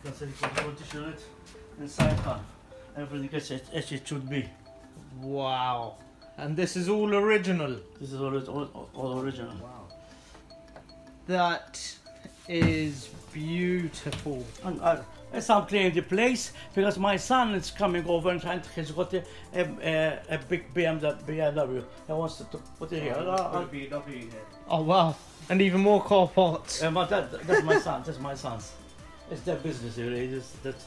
can see the competition on it. Inside car. Everything as it should be. Wow. And this is all original. This is all original. Wow. That is beautiful. And as I'm cleaning the place, because my son is coming over and he's got a big BMW. He wants to put it here. BMW here. Oh wow. And even more car parts. But that's my son. That's my son's. It's their business, really. That's.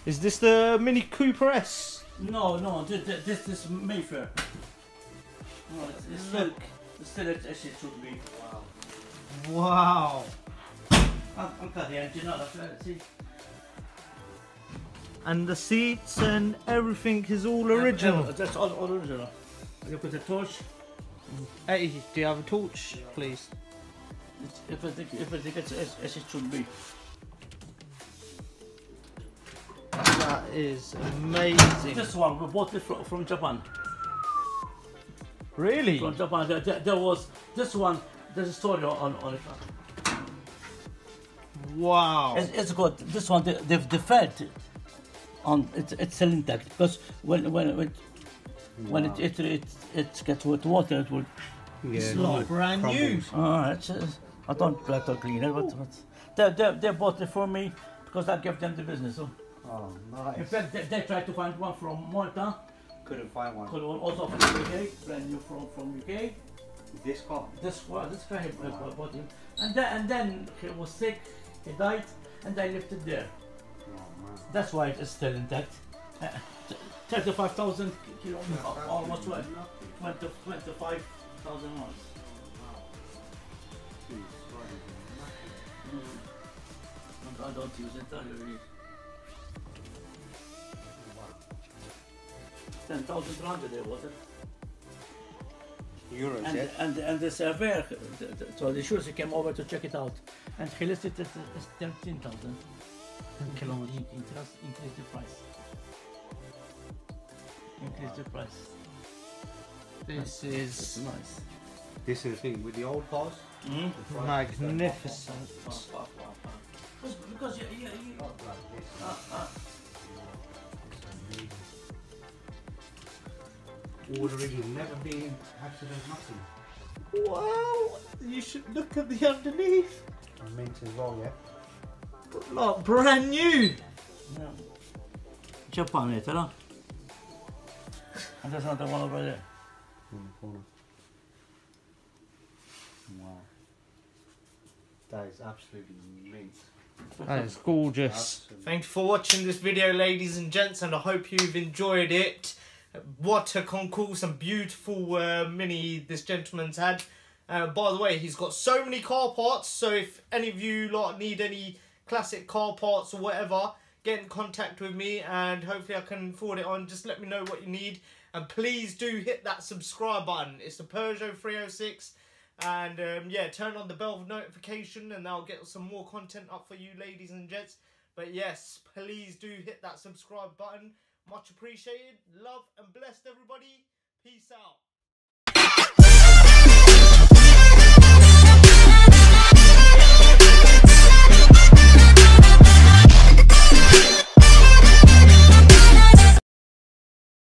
Is this the Mini Cooper S? No. This is Mayfair. No, it's still as it should be. Wow. I'm cut the engine out of it, see? And the seats and everything is all original. That's all original. You put a torch. Hey, do you have a torch, please? If it gets as it should be. That is amazing. This one, we bought it from Japan. Really? From Japan. There was this one, there's a story on it. Wow. It's good. This one, the felt on it's still intact because when it gets with water, it will. It's like brand new. I don't like to clean it, but they bought it for me because I gave them the business. So. Oh, nice. In fact, they tried to find one from Malta. Couldn't find one. Also from UK, brand new from UK. This car? This guy bought him. And then he was sick, he died, and I left it there. Oh, man. That's why it is still intact. 35,000 kilometers, almost 25,000 miles. I don't use it, I really. 10,300 there was it. Euros, and, yeah? and the surveyor, so the insurance came over to check it out, and he listed it as 13,000 kilometers. Increase the price. Increase the price. This is nice. This is the thing with the old cars. magnificent. Because you All original, never been accident, nothing. Wow! You should look at the underneath. And mint as well, yeah? Like brand new. yeah. Japan it, huh? And there's another one over there. In the corner. Wow. That is absolutely mint. That is gorgeous. Absolutely. Thank you for watching this video, ladies and gents, and I hope you've enjoyed it. What a concourse and beautiful Mini this gentleman's had. By the way, he's got so many car parts, so if any of you lot need any classic car parts or whatever, get in contact with me and hopefully I can forward it on. Just let me know what you need, and please do hit that subscribe button. It's the Peugeot 306, and yeah, turn on the bell notification and I'll get some more content up for you, ladies and gents. But yes, please do hit that subscribe button. Much appreciated. Love and blessed, everybody. Peace out.